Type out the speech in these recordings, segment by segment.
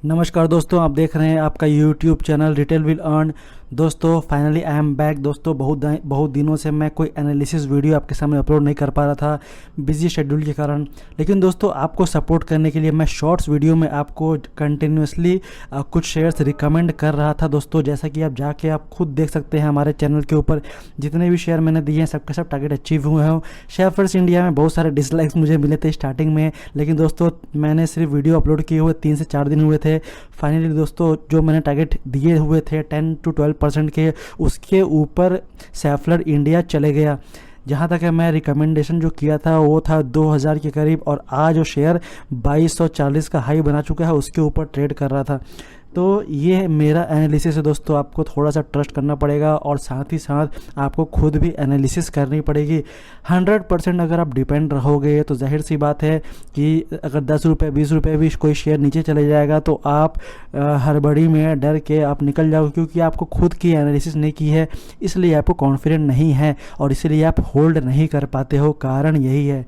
नमस्कार दोस्तों, आप देख रहे हैं आपका YouTube channel retail will earn. दोस्तों फाइनली आई एम बैक। दोस्तों बहुत दिनों से मैं कोई एनालिसिस वीडियो आपके सामने अपलोड नहीं कर पा रहा था बिजी शेड्यूल के कारण। लेकिन दोस्तों आपको सपोर्ट करने के लिए मैं शॉर्ट्स वीडियो में आपको कंटिन्यूसली कुछ शेयर्स रिकमेंड कर रहा था। दोस्तों जैसा कि आप जाके आप खुद देख सकते हैं हमारे चैनल के ऊपर जितने भी शेयर मैंने दिए हैं सबके सब टारगेट अचीव हुए हैं। शेयर फर्स्ट इंडिया में बहुत सारे डिसलाइक्स मुझे मिले थे स्टार्टिंग में, लेकिन दोस्तों मैंने सिर्फ वीडियो अपलोड किए हुए 3 से 4 दिन हुए थे। फाइनली दोस्तों जो मैंने टारगेट दिए हुए थे 10 to 12% के, उसके ऊपर सैफलर इंडिया चले गया। जहाँ तक है मैं रिकमेंडेशन जो किया था वो था 2000 के करीब, और आज वो शेयर 2240 का हाई बना चुका है, उसके ऊपर ट्रेड कर रहा था। तो ये मेरा एनालिसिस है दोस्तों, आपको थोड़ा सा ट्रस्ट करना पड़ेगा और साथ ही साथ आपको खुद भी एनालिसिस करनी पड़ेगी। 100% अगर आप डिपेंड रहोगे तो जाहिर सी बात है कि अगर 10 रुपये 20 रुपये भी कोई शेयर नीचे चले जाएगा तो आप हड़बड़ी में डर के आप निकल जाओगे, क्योंकि आपको खुद की एनालिसिस नहीं की है, इसलिए आपको कॉन्फिडेंट नहीं है और इसीलिए आप होल्ड नहीं कर पाते हो। कारण यही है।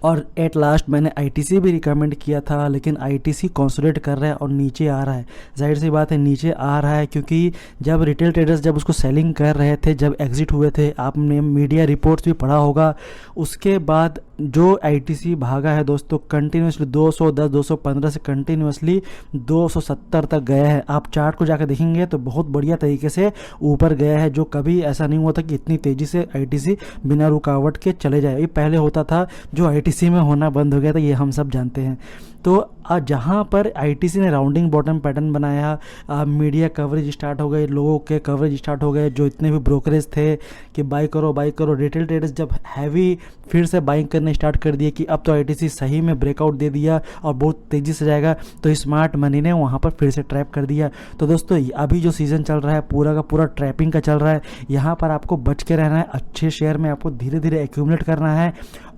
और एट लास्ट मैंने आईटीसी भी रिकमेंड किया था, लेकिन आईटीसी कंसोलिडेट कर रहा है और नीचे आ रहा है। जाहिर सी बात है नीचे आ रहा है, क्योंकि जब रिटेल ट्रेडर्स जब उसको सेलिंग कर रहे थे, जब एग्जिट हुए थे, आपने मीडिया रिपोर्ट्स भी पढ़ा होगा, उसके बाद जो आईटीसी भागा है दोस्तों कंटिन्यूसली 210 215 से कंटिन्यूसली 270 तक गया है। आप चार्ट को जाकर देखेंगे तो बहुत बढ़िया तरीके से ऊपर गया है, जो कभी ऐसा नहीं हुआ था कि इतनी तेज़ी से आईटीसी बिना रुकावट के चले जाए। ये पहले होता था, जो आईटीसी में होना बंद हो गया था, ये हम सब जानते हैं। तो जहाँ पर आईटीसी ने राउंडिंग बॉटम पैटर्न बनाया, मीडिया कवरेज स्टार्ट हो गए, लोगों के कवरेज स्टार्ट हो गए, जो इतने भी ब्रोकरेज थे कि बाई करो बाई करो, रिटेल ट्रेडर्स जब हैवी फिर से बाइंग करने स्टार्ट कर दिए कि अब तो आईटीसी सही में ब्रेकआउट दे दिया और बहुत तेज़ी से जाएगा, तो स्मार्ट मनी ने वहाँ पर फिर से ट्रैप कर दिया। तो दोस्तों अभी जो सीज़न चल रहा है पूरा का पूरा ट्रैपिंग का चल रहा है। यहाँ पर आपको बच के रहना है, अच्छे शेयर में आपको धीरे धीरे एक्यूमुलेट करना है,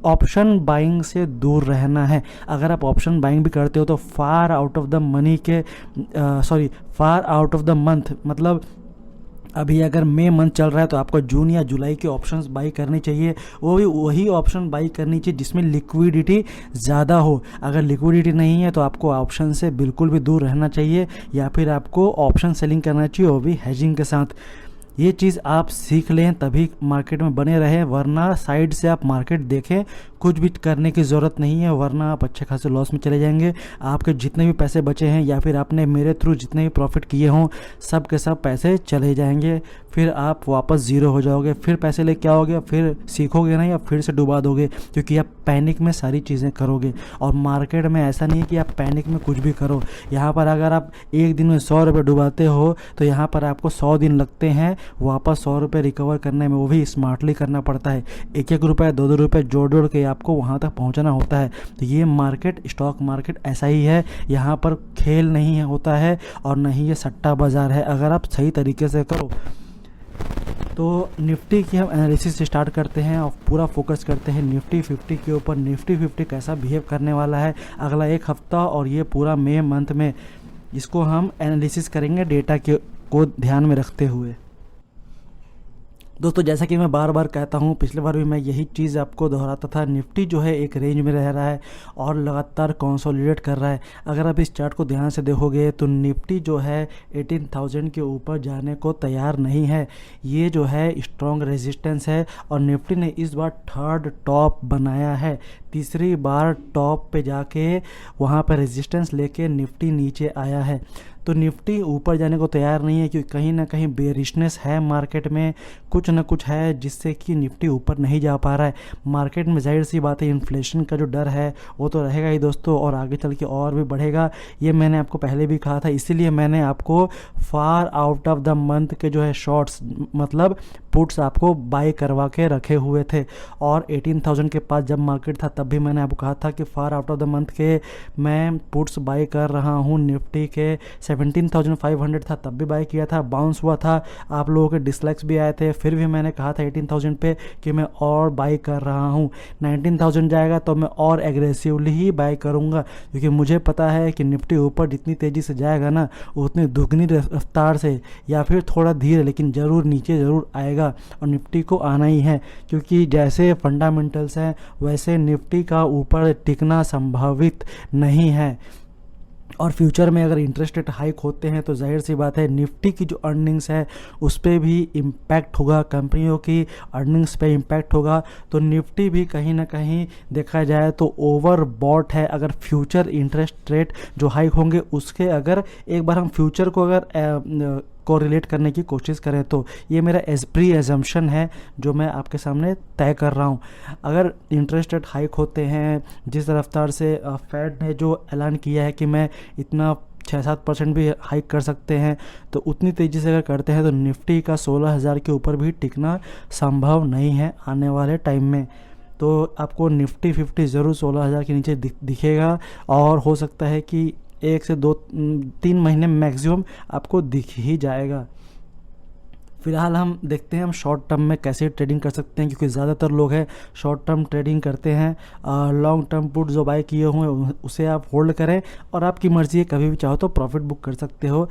ऑप्शन बाइंग से दूर रहना है। अगर आप ऑप्शन बाइंग भी करते हो तो far out of the money के far out of the month, मतलब अभी अगर मई मंथ चल रहा है तो आपको जून या जुलाई के ऑप्शंस बाई करनी चाहिए। वो भी वही ऑप्शन बाई करनी चाहिए जिसमें लिक्विडिटी ज़्यादा हो। अगर लिक्विडिटी नहीं है तो आपको ऑप्शन से बिल्कुल भी दूर रहना चाहिए, या फिर आपको ऑप्शन सेलिंग करना चाहिए, वो भी हेजिंग के साथ। ये चीज़ आप सीख लें तभी मार्केट में बने रहें, वरना साइड से आप मार्केट देखें, कुछ भी करने की ज़रूरत नहीं है, वरना आप अच्छे खासे लॉस में चले जाएंगे। आपके जितने भी पैसे बचे हैं या फिर आपने मेरे थ्रू जितने भी प्रॉफिट किए हों, सब के सब पैसे चले जाएंगे, फिर आप वापस ज़ीरो हो जाओगे। फिर पैसे ले क्या होगे, फिर सीखोगे नहीं, आप फिर से डुबा दोगे, क्योंकि आप पैनिक में सारी चीज़ें करोगे। और मार्केट में ऐसा नहीं है कि आप पैनिक में कुछ भी करो। यहाँ पर अगर आप एक दिन में 100 रुपये डुबाते हो तो यहाँ पर आपको 100 दिन लगते हैं वापस 100 रुपये रिकवर करने में, वो भी स्मार्टली करना पड़ता है। एक एक रुपये 2-2 रुपये जोड़ जोड़ के आपको वहाँ तक पहुँचना होता है। तो ये मार्केट, स्टॉक मार्केट ऐसा ही है, यहाँ पर खेल नहीं होता है और नहीं ये सट्टा बाज़ार है। अगर आप सही तरीके से करो तो निफ्टी की हम एनालिसिस स्टार्ट करते हैं और पूरा फोकस करते हैं निफ्टी 50 के ऊपर। निफ्टी 50 कैसा बिहेव करने वाला है अगला एक हफ्ता और ये पूरा मई मंथ में, इसको हम एनालिसिस करेंगे डेटा को ध्यान में रखते हुए। दोस्तों जैसा कि मैं बार बार कहता हूँ, पिछले बार भी मैं यही चीज़ आपको दोहराता था, निफ्टी जो है एक रेंज में रह रहा है और लगातार कंसोलिडेट कर रहा है। अगर आप इस चार्ट को ध्यान से देखोगे तो निफ्टी जो है 18,000 के ऊपर जाने को तैयार नहीं है। ये जो है स्ट्रॉन्ग रेजिस्टेंस है और निफ्टी ने इस बार थर्ड टॉप बनाया है। तीसरी बार टॉप पे जाके वहाँ पर रेजिस्टेंस लेके निफ्टी नीचे आया है। तो निफ्टी ऊपर जाने को तैयार नहीं है, क्योंकि कहीं ना कहीं बेरिशनेस है मार्केट में, कुछ ना कुछ है जिससे कि निफ्टी ऊपर नहीं जा पा रहा है। मार्केट में जाहिर सी बात है इन्फ्लेशन का जो डर है वो तो रहेगा ही दोस्तों, और आगे चल के और भी बढ़ेगा। ये मैंने आपको पहले भी कहा था, इसीलिए मैंने आपको फार आउट ऑफ द मंथ के जो है शॉर्ट्स मतलब पुट्स आपको बाय करवा के रखे हुए थे। और 18,000 के पास जब मार्केट था तब भी मैंने आपको कहा था कि फार आउट ऑफ द मंथ के मैं पुट्स बाय कर रहा हूँ। निफ्टी के 17,500 था तब भी बाय किया था, बाउंस हुआ था, आप लोगों के डिसलाइक्स भी आए थे, फिर भी मैंने कहा था 18,000 पे कि मैं और बाय कर रहा हूँ। 19,000 जाएगा तो मैं और एग्रेसिवली ही बाय करूँगा, क्योंकि मुझे पता है कि निफ्टी ऊपर जितनी तेज़ी से जाएगा ना, उतनी दुगनी रफ्तार से या फिर थोड़ा धीरे लेकिन ज़रूर नीचे ज़रूर आएगा, और निफ्टी को आना ही है, क्योंकि जैसे फंडामेंटल्स हैं वैसे निफ्टी का ऊपर टिकना संभावित नहीं है। और फ्यूचर में अगर इंटरेस्ट रेट हाइक होते हैं तो जाहिर सी बात है निफ्टी की जो अर्निंग्स है उस पर भी इम्पैक्ट होगा, कंपनियों की अर्निंग्स पे इम्पैक्ट होगा। तो निफ्टी भी कहीं ना कहीं देखा जाए तो ओवर बॉट है। अगर फ्यूचर इंटरेस्ट रेट जो हाइक होंगे उसके अगर एक बार हम फ्यूचर को अगर को रिलेट करने की कोशिश करें तो ये मेरा प्री एजम्पशन है जो मैं आपके सामने तय कर रहा हूँ। अगर इंटरेस्ट रेट हाइक होते हैं जिस रफ्तार से फेड ने जो ऐलान किया है कि मैं इतना 6-7% भी हाइक कर सकते हैं, तो उतनी तेज़ी से अगर करते हैं तो निफ्टी का 16,000 के ऊपर भी टिकना संभव नहीं है आने वाले टाइम में। तो आपको निफ्टी 50 ज़रूर 16,000 के नीचे दिखेगा और हो सकता है कि 1 से 2-3 महीने मैक्सिमम आपको दिख ही जाएगा। फ़िलहाल हम देखते हैं हम शॉर्ट टर्म में कैसे ट्रेडिंग कर सकते हैं, क्योंकि ज़्यादातर लोग हैं शॉर्ट टर्म ट्रेडिंग करते हैं। लॉन्ग टर्म पुट जो बाय किए हुए हैं उसे आप होल्ड करें और आपकी मर्ज़ी है, कभी भी चाहो तो प्रॉफिट बुक कर सकते हो।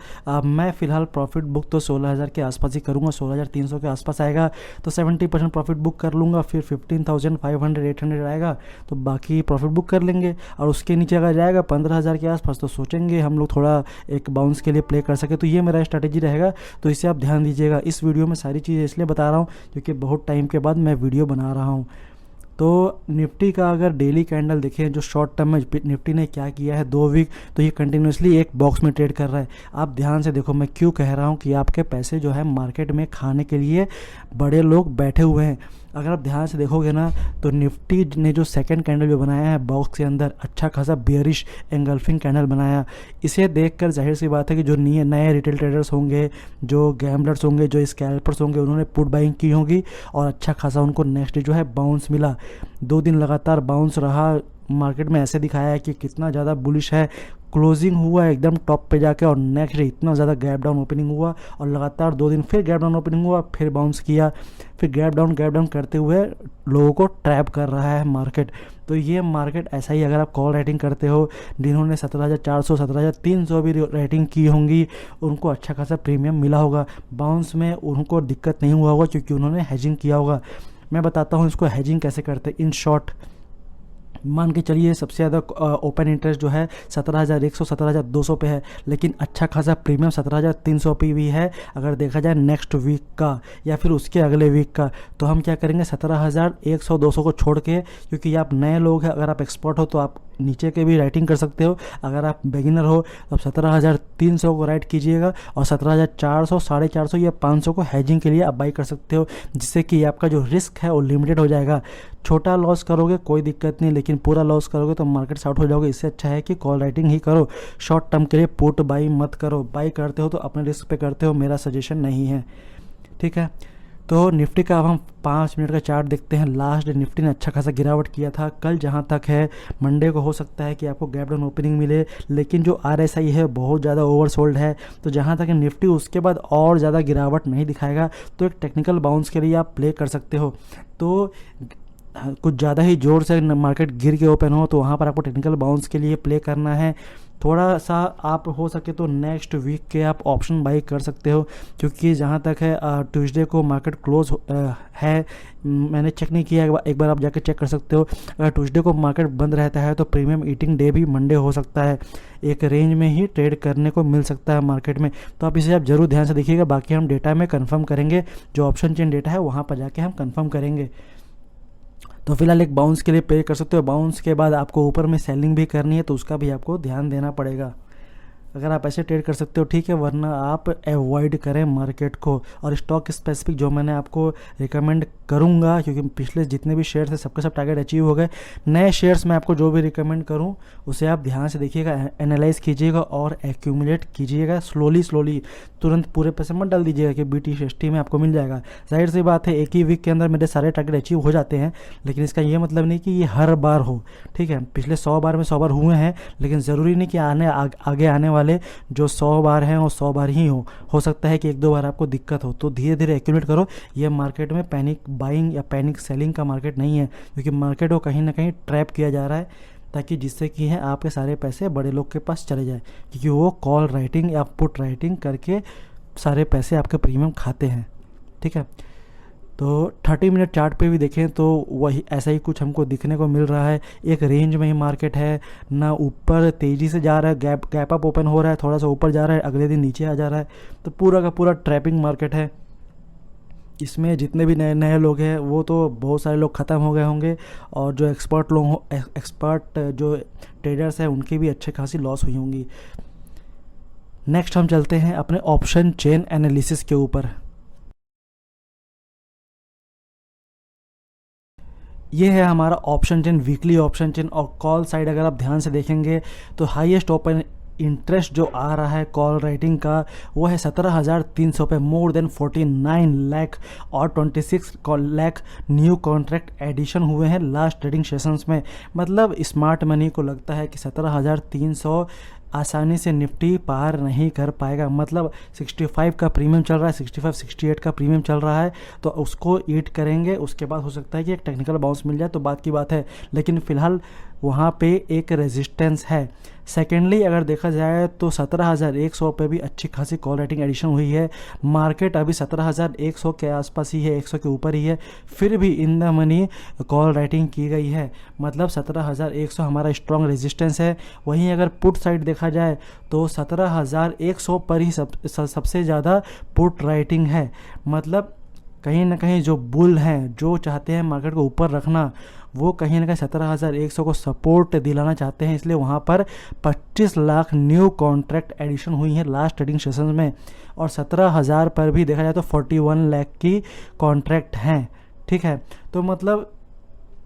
मैं फ़िलहाल प्रॉफिट बुक तो 16,000 के आसपास ही करूँगा, 16,300 के आसपास आएगा तो 70% प्रॉफिट बुक कर लूँगा। फिर 15,500-800 आएगा तो बाकी प्रॉफिट बुक कर लेंगे। और उसके नीचे अगर जाएगा 15,000 के आसपास तो सोचेंगे हम लोग थोड़ा एक बाउंस के लिए प्ले कर सके। तो ये मेरा स्ट्रैटेजी रहेगा, तो इसे आप ध्यान दीजिएगा। इस वीडियो में सारी चीज़ें इसलिए बता रहा हूँ क्योंकि बहुत टाइम के बाद मैं वीडियो बना रहा हूँ। तो निफ्टी का अगर डेली कैंडल देखें जो शॉर्ट टर्म में निफ्टी ने क्या किया है 2 वीक, तो ये कंटिन्यूसली एक बॉक्स में ट्रेड कर रहा है। आप ध्यान से देखो, मैं क्यों कह रहा हूँ कि आपके पैसे जो है मार्केट में खाने के लिए बड़े लोग बैठे हुए हैं। अगर आप ध्यान से देखोगे ना तो निफ्टी ने जो सेकंड कैंडल जो बनाया है बॉक्स के अंदर अच्छा खासा बेयरिश एंगल्फिंग कैंडल बनाया, इसे देखकर जाहिर सी बात है कि जो नए रिटेल ट्रेडर्स होंगे, जो गैम्बलर्स होंगे, जो स्कैल्पर्स होंगे, उन्होंने पुट बाइंग की होगी और अच्छा खासा उनको नेक्स्ट डे जो है बाउंस मिला। 2 दिन लगातार बाउंस रहा, मार्केट में ऐसे दिखाया है कि कितना ज़्यादा बुलिश है। क्लोजिंग हुआ एकदम टॉप पे जाके और नेक्स्ट डे इतना ज़्यादा गैप डाउन ओपनिंग हुआ और लगातार 2 दिन फिर गैप डाउन ओपनिंग हुआ, फिर बाउंस किया, फिर गैप डाउन करते हुए लोगों को ट्रैप कर रहा है मार्केट। तो ये मार्केट ऐसा ही, अगर आप कॉल राइटिंग करते हो, जिन्होंने 17,400 17,300 भी राइटिंग की होंगी उनको अच्छा खासा प्रीमियम मिला होगा। बाउंस में उनको दिक्कत नहीं हुआ होगा क्योंकि उन्होंने हेजिंग किया होगा। मैं बताता हूँ इसको हेजिंग कैसे करते। इन शॉर्ट मान के चलिए सबसे ज़्यादा ओपन इंटरेस्ट जो है 17,100 17,200 पे है, लेकिन अच्छा खासा प्रीमियम 17,300 पे भी है। अगर देखा जाए नेक्स्ट वीक का या फिर उसके अगले वीक का, तो हम क्या करेंगे 17,100 200 को छोड़ के, क्योंकि आप नए लोग हैं, अगर आप एक्सपर्ट हो तो आप नीचे के भी राइटिंग कर सकते हो, अगर आप बिगिनर हो तो आप 17,300 को राइट कीजिएगा और 17,400 450 या 500 को हेजिंग के लिए आप बाई कर सकते हो, जिससे कि आपका जो रिस्क है वो लिमिटेड हो जाएगा। छोटा लॉस करोगे कोई दिक्कत नहीं, लेकिन पूरा लॉस करोगे तो मार्केट से आउट हो जाओगे। इससे अच्छा है कि कॉल राइटिंग ही करो, शॉर्ट टर्म के लिए पुट बाई मत करो। बाई करते हो तो अपने रिस्क पे करते हो, मेरा सजेशन नहीं है, ठीक है। तो निफ्टी का अब हम 5 मिनट का चार्ट देखते हैं। लास्ट डे निफ्टी ने अच्छा खासा गिरावट किया था। कल जहां तक है मंडे को हो सकता है कि आपको गैप डाउन ओपनिंग मिले, लेकिन जो RSI है बहुत ज़्यादा ओवरसोल्ड है। तो जहां तक निफ्टी उसके बाद और ज़्यादा गिरावट नहीं दिखाएगा तो एक टेक्निकल बाउंस के लिए आप प्ले कर सकते हो। तो कुछ ज़्यादा ही ज़ोर से मार्केट गिर के ओपन हो तो वहाँ पर आपको टेक्निकल बाउंस के लिए प्ले करना है। थोड़ा सा आप हो सके तो नेक्स्ट वीक के आप ऑप्शन बाई कर सकते हो, क्योंकि जहाँ तक है ट्यूसडे को मार्केट क्लोज है। मैंने चेक नहीं किया, एक बार आप जाकर चेक कर सकते हो। अगर ट्यूसडे को मार्केट बंद रहता है तो प्रीमियम ईटिंग डे भी मंडे हो सकता है। एक रेंज में ही ट्रेड करने को मिल सकता है मार्केट में, तो आप इसे आप ज़रूर ध्यान से देखिएगा। बाकी हम डेटा में कन्फर्म करेंगे, जो ऑप्शन चेन डेटा है वहाँ पर जाके हम कन्फर्म करेंगे। तो फिलहाल एक बाउंस के लिए पे कर सकते हो। बाउंस के बाद आपको ऊपर में सेलिंग भी करनी है तो उसका भी आपको ध्यान देना पड़ेगा। अगर आप ऐसे ट्रेड कर सकते हो ठीक है, वरना आप अवॉइड करें मार्केट को। और स्टॉक स्पेसिफिक जो मैंने आपको रिकमेंड करूंगा, क्योंकि पिछले जितने भी शेयर्स हैं सबके सब टारगेट अचीव हो गए। नए शेयर्स में आपको जो भी रिकमेंड करूं उसे आप ध्यान से देखिएगा, एनालाइज कीजिएगा और एक्यूमुलेट कीजिएगा स्लोली। तुरंत पूरे पैसे मत डाल दीजिएगा कि BTC में आपको मिल जाएगा। जाहिर सी बात है एक ही वीक के अंदर मेरे सारे टारगेट अचीव हो जाते हैं, लेकिन इसका ये मतलब नहीं कि ये हर बार हो, ठीक है। पिछले 100 बार में 100 बार हुए हैं, लेकिन ज़रूरी नहीं कि आगे आने वाले जो 100 बार हैं वो 100 बार ही हो सकता है कि 1-2 बार आपको दिक्कत हो। तो धीरे धीरे एक्यूमुलेट करो। ये मार्केट में पैनिक बाइंग या पैनिक सेलिंग का मार्केट नहीं है, क्योंकि मार्केट को कहीं ना कहीं ट्रैप किया जा रहा है, ताकि जिससे कि है आपके सारे पैसे बड़े लोग के पास चले जाए, क्योंकि वो कॉल राइटिंग या पुट राइटिंग करके सारे पैसे आपके प्रीमियम खाते हैं, ठीक है। तो 30 मिनट चार्ट पे भी देखें तो वही ऐसा ही कुछ हमको दिखने को मिल रहा है। एक रेंज में ही मार्केट है, ना ऊपर तेज़ी से जा रहा है, गैप अप ओपन हो रहा है, थोड़ा सा ऊपर जा रहा है, अगले दिन नीचे आ जा रहा है। तो पूरा का पूरा ट्रैपिंग मार्केट है। इसमें जितने भी नए नए लोग हैं वो तो बहुत सारे लोग ख़त्म हो गए होंगे, और जो एक्सपर्ट जो ट्रेडर्स हैं उनकी भी अच्छे खासी लॉस हुई होंगी। नेक्स्ट हम चलते हैं अपने ऑप्शन चेन एनालिसिस के ऊपर। ये है हमारा option chain, weekly option chain. और कॉल साइड अगर आप ध्यान से देखेंगे तो हाईएस्ट ओपन इंटरेस्ट जो आ रहा है कॉल राइटिंग का वो है 17,300 पे, मोर देन 49 लाख, और 26 लाख न्यू कॉन्ट्रैक्ट एडिशन हुए हैं लास्ट ट्रेडिंग सेशंस में। मतलब स्मार्ट मनी को लगता है कि 17,300 आसानी से निफ्टी पार नहीं कर पाएगा। मतलब 65 का प्रीमियम चल रहा है, 65-68 का प्रीमियम चल रहा है, तो उसको ईट करेंगे। उसके बाद हो सकता है कि एक टेक्निकल बाउंस मिल जाए तो बात की बात है, लेकिन फ़िलहाल वहाँ पे एक रेजिस्टेंस है। सेकेंडली अगर देखा जाए तो 17,100 पे भी अच्छी खासी कॉल राइटिंग एडिशन हुई है। मार्केट अभी 17,100 के आसपास ही है, 100 के ऊपर ही है, फिर भी इन द मनी कॉल राइटिंग की गई है। मतलब 17,100 हमारा स्ट्रॉन्ग रेजिस्टेंस है। वहीं अगर पुट साइड देखा जाए तो 17,100 पर ही सबसे ज़्यादा पुट राइटिंग है। मतलब कहीं ना कहीं जो बुल हैं, जो चाहते हैं मार्केट को ऊपर रखना, वो कहीं ना कहीं 17,100 को सपोर्ट दिलाना चाहते हैं। इसलिए वहाँ पर 25 लाख न्यू कॉन्ट्रैक्ट एडिशन हुई है लास्ट ट्रेडिंग सेशन में, और 17,000 पर भी देखा जाए तो 41 लाख की कॉन्ट्रैक्ट हैं। ठीक है, तो मतलब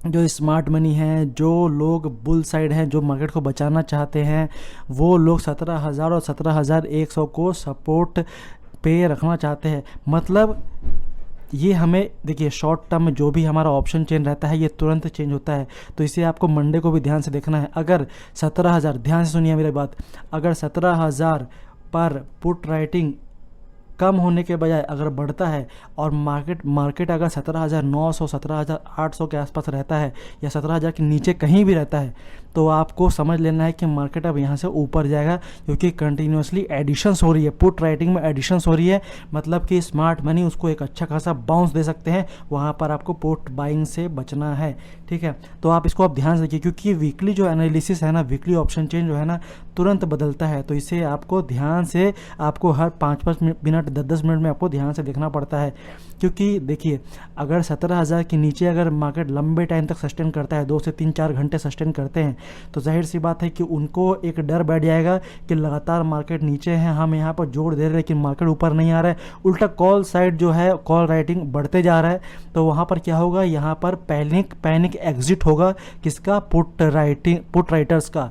जो स्मार्ट मनी है, जो लोग बुल साइड हैं, जो मार्केट को बचाना चाहते हैं, वो लोग 17,000 और 17,100 को सपोर्ट पे रखना चाहते हैं। मतलब ये हमें देखिए, शॉर्ट टर्म में जो भी हमारा ऑप्शन चेन रहता है ये तुरंत चेंज होता है, तो इसे आपको मंडे को भी ध्यान से देखना है। अगर 17,000, ध्यान से सुनिए मेरी बात, अगर 17,000 पर पुट राइटिंग कम होने के बजाय अगर बढ़ता है, और मार्केट अगर 17,900 17,800 के आसपास रहता है, या 17,000 के नीचे कहीं भी रहता है, तो आपको समझ लेना है कि मार्केट अब यहाँ से ऊपर जाएगा, क्योंकि कंटिन्यूसली एडिशंस हो रही है, पुट राइटिंग में एडिशंस हो रही है। मतलब कि स्मार्ट मनी उसको एक अच्छा खासा बाउंस दे सकते हैं। वहाँ पर आपको पुट बाइंग से बचना है। ठीक है, तो आप इसको आप ध्यान से रखिए, क्योंकि वीकली जो एनालिसिस है ना, वीकली ऑप्शन चेन जो है ना, तुरंत बदलता है। तो इसे आपको ध्यान से, आपको हर 5-5 मिनट 10-10 मिनट में आपको ध्यान से देखना पड़ता है। क्योंकि देखिए, अगर 17,000 के नीचे अगर मार्केट लंबे टाइम तक सस्टेन करता है, 2 से 3-4 घंटे सस्टेन करते हैं, तो जाहिर सी बात है कि उनको एक डर बैठ जाएगा कि लगातार मार्केट नीचे है, हम यहाँ पर जोड़ दे रहे हैं लेकिन मार्केट ऊपर नहीं आ रहा है, उल्टा कॉल साइड जो है कॉल राइटिंग बढ़ते जा रहा है। तो वहाँ पर क्या होगा, यहाँ पर पैनिक एग्जिट होगा, किसका, पुट राइटर्स का।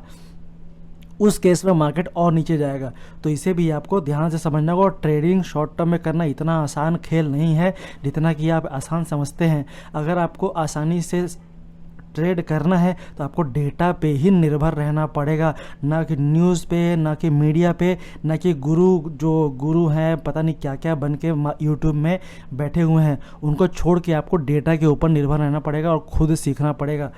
उस केस में मार्केट और नीचे जाएगा। तो इसे भी आपको ध्यान से समझना होगा। और ट्रेडिंग शॉर्ट टर्म में करना इतना आसान खेल नहीं है जितना कि आप आसान समझते हैं। अगर आपको आसानी से ट्रेड करना है तो आपको डेटा पे ही निर्भर रहना पड़ेगा, ना कि न्यूज़ पे, ना कि मीडिया पे, ना कि गुरु हैं पता नहीं क्या क्या बन के यूट्यूब में बैठे हुए हैं, उनको छोड़ के आपको डेटा के ऊपर निर्भर रहना पड़ेगा और खुद सीखना पड़ेगा।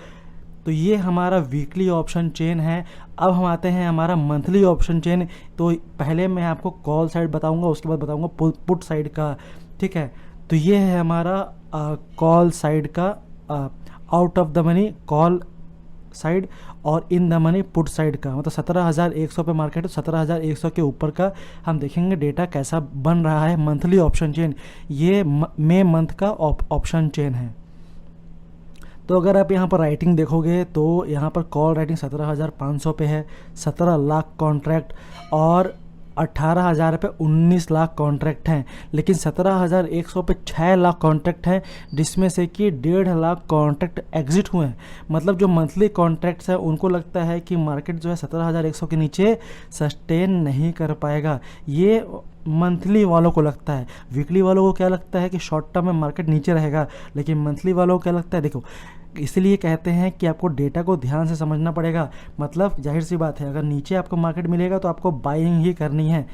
तो ये हमारा वीकली ऑप्शन चेन है। अब हम आते हैं हमारा मंथली ऑप्शन चेन। तो पहले मैं आपको कॉल साइड बताऊंगा, उसके बाद बताऊंगा पुट साइड का। ठीक है, तो ये है हमारा कॉल साइड का, out of the money call side और in the money put side का। मतलब 17,100 पे मार्केट, 17,100 के ऊपर का हम देखेंगे डेटा कैसा बन रहा है। मंथली ऑप्शन चेन, ये मई मंथ का ऑप्शन चेन है। तो अगर आप यहाँ पर राइटिंग देखोगे तो यहाँ पर कॉल राइटिंग 17,500 पे है, 17 लाख कॉन्ट्रैक्ट, और 18,000 पे 19 लाख कॉन्ट्रैक्ट हैं। लेकिन 17,100 पे 6 लाख कॉन्ट्रैक्ट हैं, जिसमें से कि 1.5 लाख कॉन्ट्रैक्ट एग्जिट हुए हैं। मतलब जो मंथली कॉन्ट्रैक्ट्स हैं उनको लगता है कि मार्केट जो है 17,100 के नीचे सस्टेन नहीं कर पाएगा। ये मंथली वालों को लगता है। वीकली वालों को क्या लगता है कि शॉर्ट टर्म में मार्केट नीचे रहेगा, लेकिन मंथली वालों को क्या लगता है, देखो इसलिए कहते हैं कि आपको डेटा को ध्यान से समझना पड़ेगा। मतलब जाहिर सी बात है, अगर नीचे आपको मार्केट मिलेगा तो आपको बाइंग ही करनी है।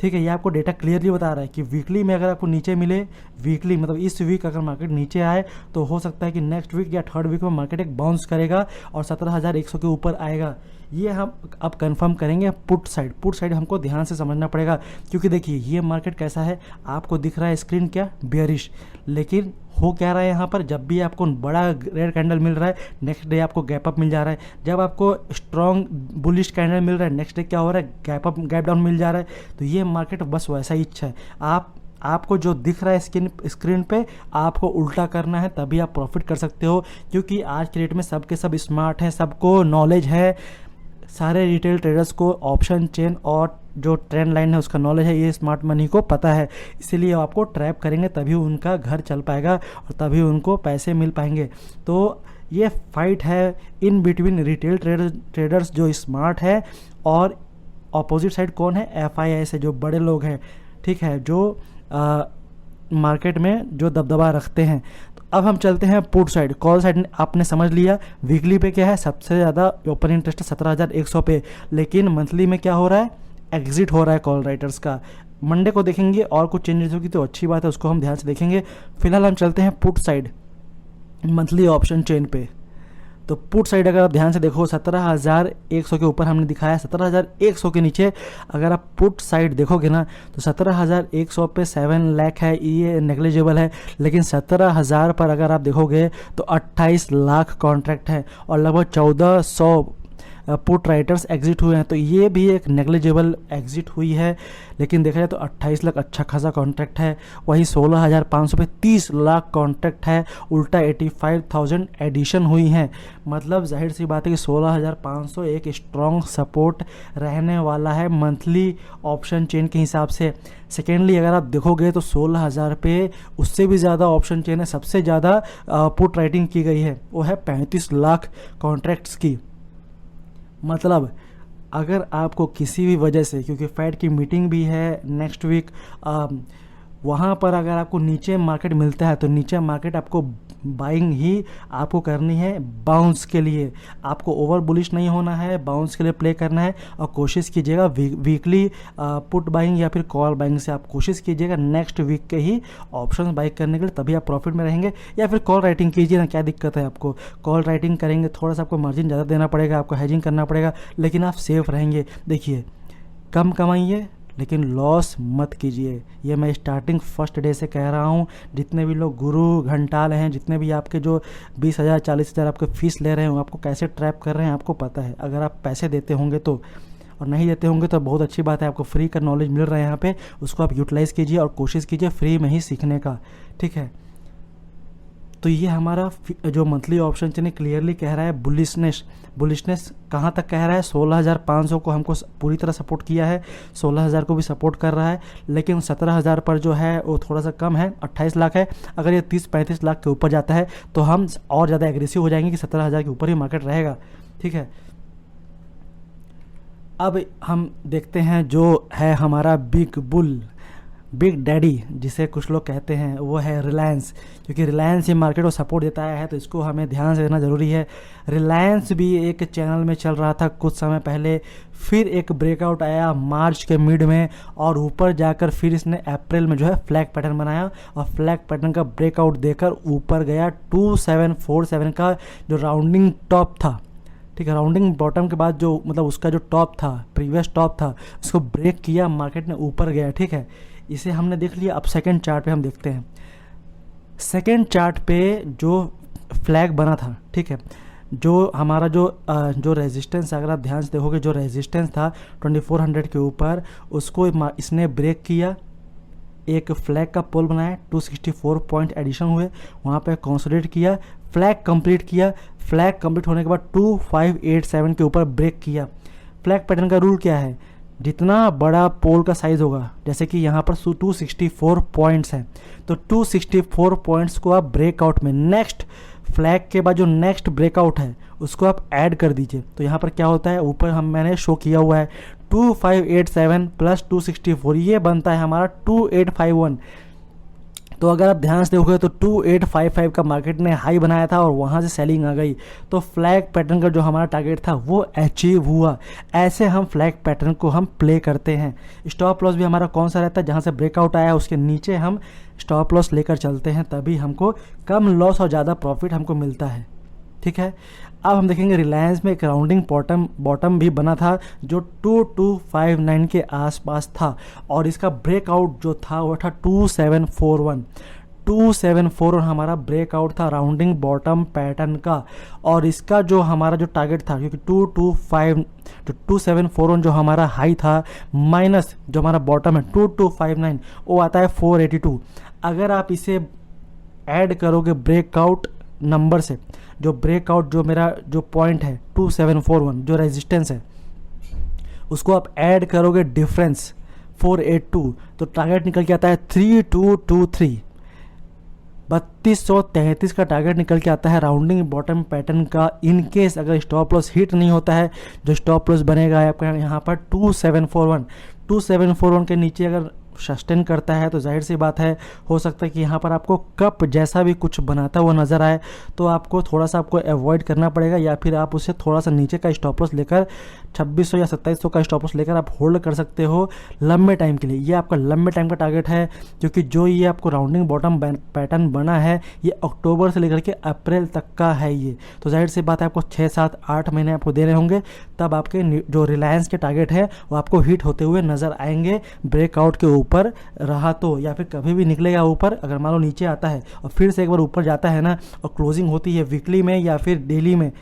ठीक है, ये आपको डेटा क्लियरली बता रहा है कि वीकली में अगर आपको नीचे मिले, वीकली मतलब इस वीक अगर मार्केट नीचे आए तो हो सकता है कि नेक्स्ट वीक या थर्ड वीक में मार्केट एक बाउंस करेगा और 17,100 के ऊपर आएगा। ये हम अब कंफर्म करेंगे। पुट साइड हमको ध्यान से समझना पड़ेगा, क्योंकि देखिए ये मार्केट कैसा है, आपको दिख रहा है स्क्रीन क्या, बेयरिश, लेकिन हो क्या रहा है यहाँ पर, जब भी आपको बड़ा रेड कैंडल मिल रहा है नेक्स्ट डे आपको गैप अप मिल जा रहा है, जब आपको स्ट्रॉन्ग बुलिश कैंडल मिल रहा है नेक्स्ट डे क्या हो रहा है, गैप डाउन मिल जा रहा है। तो ये मार्केट बस वैसा ही इच्छा है, आपको जो दिख रहा है स्क्रीन पे आपको उल्टा करना है, तभी आप प्रॉफिट कर सकते हो। क्योंकि आज के डेट में सब के सब स्मार्ट हैं, सबको नॉलेज है, सारे रिटेल ट्रेडर्स को ऑप्शन चेन और जो ट्रेंड लाइन है उसका नॉलेज है, ये स्मार्ट मनी को पता है। इसीलिए आपको ट्रैप करेंगे तभी उनका घर चल पाएगा और तभी उनको पैसे मिल पाएंगे। तो ये फाइट है इन बिटवीन रिटेल ट्रेडर्स जो स्मार्ट है और अपोजिट साइड कौन है, FII से जो बड़े लोग हैं, ठीक है, जो मार्केट में जो दबदबा रखते हैं। तो अब हम चलते हैं पुट साइड। कॉल साइड आपने समझ लिया, वीकली पे क्या है, सबसे ज़्यादा ओपन इंटरेस्ट है 17,100 पे, लेकिन मंथली में क्या हो रहा है, एग्जिट हो रहा है कॉल राइटर्स का। मंडे को देखेंगे और कुछ चेंजेस होगी तो अच्छी बात है, उसको हम ध्यान से देखेंगे। फिलहाल हम चलते हैं put side monthly option chain पे। तो पुट साइड अगर आप ध्यान से देखो 17,100 के ऊपर हमने दिखाया, 17,100 के नीचे अगर आप पुट साइड देखोगे ना तो 17,100 पे 7 लाख है, ये नेग्लिजिबल है। लेकिन 17,000 पर अगर आप देखोगे तो 28 लाख कॉन्ट्रैक्ट है और लगभग 1,400 पुट राइटर्स एग्जिट हुए हैं। तो ये भी एक नेग्लिजिबल एग्जिट हुई है, लेकिन देखा जाए तो 28 लाख अच्छा खासा कॉन्ट्रैक्ट है। वहीं 16,500 पे 30 लाख कॉन्ट्रैक्ट है, उल्टा 85,000 एडिशन हुई हैं। मतलब जाहिर सी बात है कि 16,500 एक स्ट्रॉन्ग सपोर्ट रहने वाला है मंथली ऑप्शन चेन के हिसाब से। सेकेंडली अगर आप देखोगे तो 16,000 पे उससे भी ज़्यादा ऑप्शन चेन है, सबसे ज़्यादा पुट राइटिंग की गई है, वो है 35 लाख कॉन्ट्रैक्ट्स की। मतलब अगर आपको किसी भी वजह से, क्योंकि फेड की मीटिंग भी है नेक्स्ट वीक, वहाँ पर अगर आपको नीचे मार्केट मिलता है तो नीचे मार्केट आपको बाइंग ही आपको करनी है बाउंस के लिए। आपको ओवर बुलिश नहीं होना है, बाउंस के लिए प्ले करना है और कोशिश कीजिएगा वीकली पुट बाइंग या फिर कॉल बाइंग से आप कोशिश कीजिएगा नेक्स्ट वीक के ही ऑप्शन बाई करने के लिए, तभी आप प्रॉफिट में रहेंगे। या फिर कॉल राइटिंग कीजिए ना, क्या दिक्कत है आपको, कॉल राइटिंग करेंगे थोड़ा सा आपको मार्जिन ज़्यादा देना पड़ेगा, आपको हेजिंग करना पड़ेगा, लेकिन आप सेफ रहेंगे। देखिए कम कमाइए लेकिन लॉस मत कीजिए, ये मैं स्टार्टिंग फर्स्ट डे से कह रहा हूँ। जितने भी लोग गुरु घंटाल हैं, जितने भी आपके जो 20,000 40,000 आपके फीस ले रहे हैं, आपको कैसे ट्रैप कर रहे हैं आपको पता है। अगर आप पैसे देते होंगे तो, और नहीं देते होंगे तो बहुत अच्छी बात है, आपको फ्री का नॉलेज मिल रहा है यहाँ पे, उसको आप यूटिलाइज़ कीजिए और कोशिश कीजिए फ्री में ही सीखने का, ठीक है। तो ये हमारा जो मंथली ऑप्शन चेन क्लियरली कह रहा है बुलिशनेस कहाँ तक कह रहा है, 16,500 को हमको पूरी तरह सपोर्ट किया है, 16,000 को भी सपोर्ट कर रहा है, लेकिन 17,000 पर जो है वो थोड़ा सा कम है, 28 लाख है। अगर ये 30-35 लाख के ऊपर जाता है तो हम और ज़्यादा एग्रेसिव हो जाएंगे कि 17,000 के ऊपर ही मार्केट रहेगा, ठीक है। अब हम देखते हैं जो है हमारा बिग डैडी जिसे कुछ लोग कहते हैं, वो है रिलायंस। क्योंकि रिलायंस ये मार्केट को सपोर्ट देता है तो इसको हमें ध्यान से देना ज़रूरी है। रिलायंस भी एक चैनल में चल रहा था कुछ समय पहले, फिर एक ब्रेकआउट आया मार्च के मिड में और ऊपर जाकर फिर इसने अप्रैल में जो है फ्लैग पैटर्न बनाया और फ्लैग पैटर्न का ब्रेकआउट देकर ऊपर गया 2747 का जो राउंडिंग टॉप था, ठीक है। राउंडिंग बॉटम के बाद जो मतलब उसका जो टॉप था, प्रीवियस टॉप था, उसको ब्रेक किया, मार्केट ने ऊपर गया, ठीक है। इसे हमने देख लिया। अब सेकंड चार्ट पे हम देखते हैं। सेकंड चार्ट पे जो फ्लैग बना था, ठीक है, जो हमारा जो रेजिस्टेंस, अगर आप ध्यान से देखोगे जो रेजिस्टेंस था 2400 के ऊपर, उसको इसने ब्रेक किया, एक फ्लैग का पोल बनाया, 264 पॉइंट एडिशन हुए, वहाँ पे कंसोलिडेट किया, फ्लैग कंप्लीट किया, फ्लैग कंप्लीट होने के बाद 2587 के ऊपर ब्रेक किया। फ्लैग पैटर्न का रूल क्या है, जितना बड़ा पोल का साइज़ होगा, जैसे कि यहाँ पर 264 पॉइंट्स हैं, तो 264 पॉइंट्स को आप ब्रेकआउट में नेक्स्ट फ्लैग के बाद जो नेक्स्ट ब्रेकआउट है उसको आप ऐड कर दीजिए। तो यहाँ पर क्या होता है, ऊपर मैंने शो किया हुआ है 2587 प्लस 264, ये बनता है हमारा 2851। तो अगर आप ध्यान से देखोगे तो 2855 का मार्केट ने हाई बनाया था और वहाँ से सेलिंग आ गई, तो फ्लैग पैटर्न का जो हमारा टारगेट था वो अचीव हुआ। ऐसे हम फ्लैग पैटर्न को हम प्ले करते हैं। स्टॉप लॉस भी हमारा कौन सा रहता है, जहाँ से ब्रेकआउट आया है उसके नीचे हम स्टॉप लॉस लेकर चलते हैं, तभी हमको कम लॉस और ज़्यादा प्रॉफिट हमको मिलता है, ठीक है। अब हम देखेंगे रिलायंस में एक राउंडिंग बॉटम भी बना था जो 2259 के आसपास था और इसका ब्रेकआउट जो था वो था 2741। 2741 हमारा ब्रेकआउट था राउंडिंग बॉटम पैटर्न का, और इसका जो हमारा जो टारगेट था, क्योंकि 225 जो 2741 जो हमारा हाई था माइनस जो हमारा बॉटम है 2259 वो आता है 482। अगर आप इसे ऐड करोगे ब्रेकआउट नंबर से, जो ब्रेकआउट जो मेरा जो पॉइंट है 2741 जो रेजिस्टेंस है उसको आप ऐड करोगे डिफरेंस 482, तो टारगेट निकल के आता है 3223। 3233 का टारगेट निकल के आता है राउंडिंग बॉटम पैटर्न का। इन केस अगर स्टॉप लॉस हिट नहीं होता है, जो स्टॉप लॉस बनेगा आपका यहाँ पर 2741 के नीचे अगर सस्टेन करता है तो जाहिर सी बात है हो सकता है कि यहाँ पर आपको कप जैसा भी कुछ बनाता हुआ नज़र आए, तो आपको थोड़ा सा आपको अवॉइड करना पड़ेगा, या फिर आप उससे थोड़ा सा नीचे का स्टॉप लॉस लेकर 2600 या 2700 का स्टॉप लॉस लेकर आप होल्ड कर सकते हो लंबे टाइम के लिए। ये आपका लंबे टाइम का टारगेट है, क्योंकि जो ये आपको राउंडिंग बॉटम पैटर्न बना है ये अक्टूबर से लेकर के अप्रैल तक का है ये, तो जाहिर सी बात है आपको 6, 7, 8 महीने आपको दे रहे होंगे, तब आपके जो रिलायंस के टारगेट है वो आपको हिट होते हुए नज़र आएंगे ब्रेकआउट के ऊपर रहा तो, या फिर कभी भी निकलेगा ऊपर। अगर मान लो नीचे आता है और फिर से एक बार ऊपर जाता है ना, और क्लोजिंग होती है वीकली में या फिर डेली में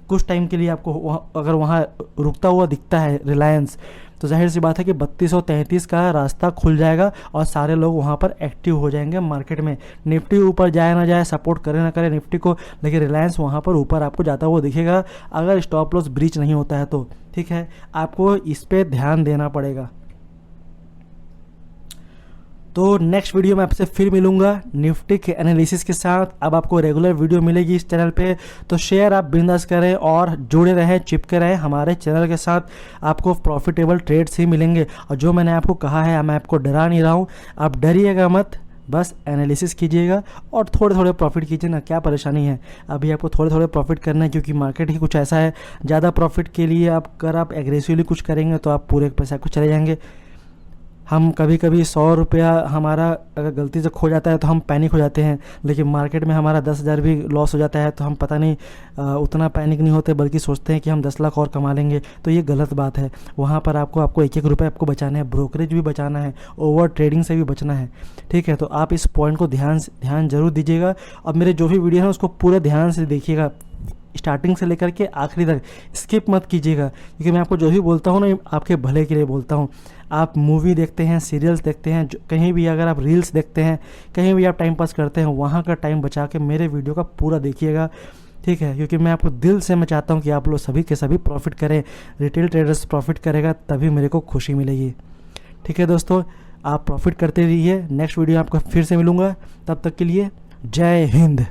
कुछ टाइम के लिए आपको अगर वहाँ रुकता हुआ दिखता है रिलायंस, तो जाहिर सी बात है कि 3233 का रास्ता खुल जाएगा और सारे लोग वहाँ पर एक्टिव हो जाएंगे मार्केट में। निफ्टी ऊपर जाए ना जाए, सपोर्ट करे ना करे निफ्टी को, लेकिन रिलायंस वहाँ पर ऊपर आपको जाता हुआ दिखेगा अगर स्टॉप लॉस ब्रीच नहीं होता है तो। ठीक है, आपको इस पर ध्यान देना पड़ेगा। तो नेक्स्ट वीडियो में आपसे फिर मिलूंगा निफ्टी के एनालिसिस के साथ। अब आपको रेगुलर वीडियो मिलेगी इस चैनल पे, तो शेयर आप बिंदास करें और जुड़े रहें, चिपके रहें हमारे चैनल के साथ। आपको प्रॉफिटेबल ट्रेड्स ही मिलेंगे, और जो मैंने आपको कहा है मैं आपको डरा नहीं रहा हूँ, आप डरिएगा मत, बस एनालिसिस कीजिएगा और थोड़े थोड़े प्रॉफिट कीजिए ना, क्या परेशानी है। अभी आपको थोड़े थोड़े प्रॉफिट करना है, क्योंकि मार्केट ही कुछ ऐसा है, ज़्यादा प्रॉफिट के लिए आप एग्रेसिवली कुछ करेंगे तो आप पूरे पैसा कुछ चले जाएंगे। हम कभी कभी 100 रुपया हमारा अगर गलती से खो जाता है तो हम पैनिक हो जाते हैं, लेकिन मार्केट में हमारा 10,000 भी लॉस हो जाता है तो हम पता नहीं उतना पैनिक नहीं होते, बल्कि सोचते हैं कि हम 10 लाख और कमा लेंगे। तो ये गलत बात है। वहाँ पर आपको एक एक रुपये आपको बचाना है, ब्रोकरेज भी बचाना है, ओवर ट्रेडिंग से भी बचना है। ठीक है, तो आप इस पॉइंट को ध्यान जरूर दीजिएगा, और मेरे जो भी वीडियो है उसको पूरे ध्यान से देखिएगा, स्टार्टिंग से लेकर के आखिरी तक स्किप मत कीजिएगा, क्योंकि मैं आपको जो भी बोलता हूँ ना आपके भले के लिए बोलता हूँ। आप मूवी देखते हैं, सीरियल्स देखते हैं, कहीं भी अगर आप रील्स देखते हैं, कहीं भी आप टाइम पास करते हैं, वहाँ का टाइम बचा के मेरे वीडियो का पूरा देखिएगा। ठीक है, क्योंकि मैं आपको दिल से मैं चाहता हूँ कि आप लोग सभी के सभी प्रॉफिट करें, रिटेल ट्रेडर्स प्रॉफिट करेगा तभी मेरे को खुशी मिलेगी। ठीक है दोस्तों, आप प्रॉफिट करते रहिए। नेक्स्ट वीडियो आपको फिर से मिलूँगा, तब तक के लिए जय हिंद।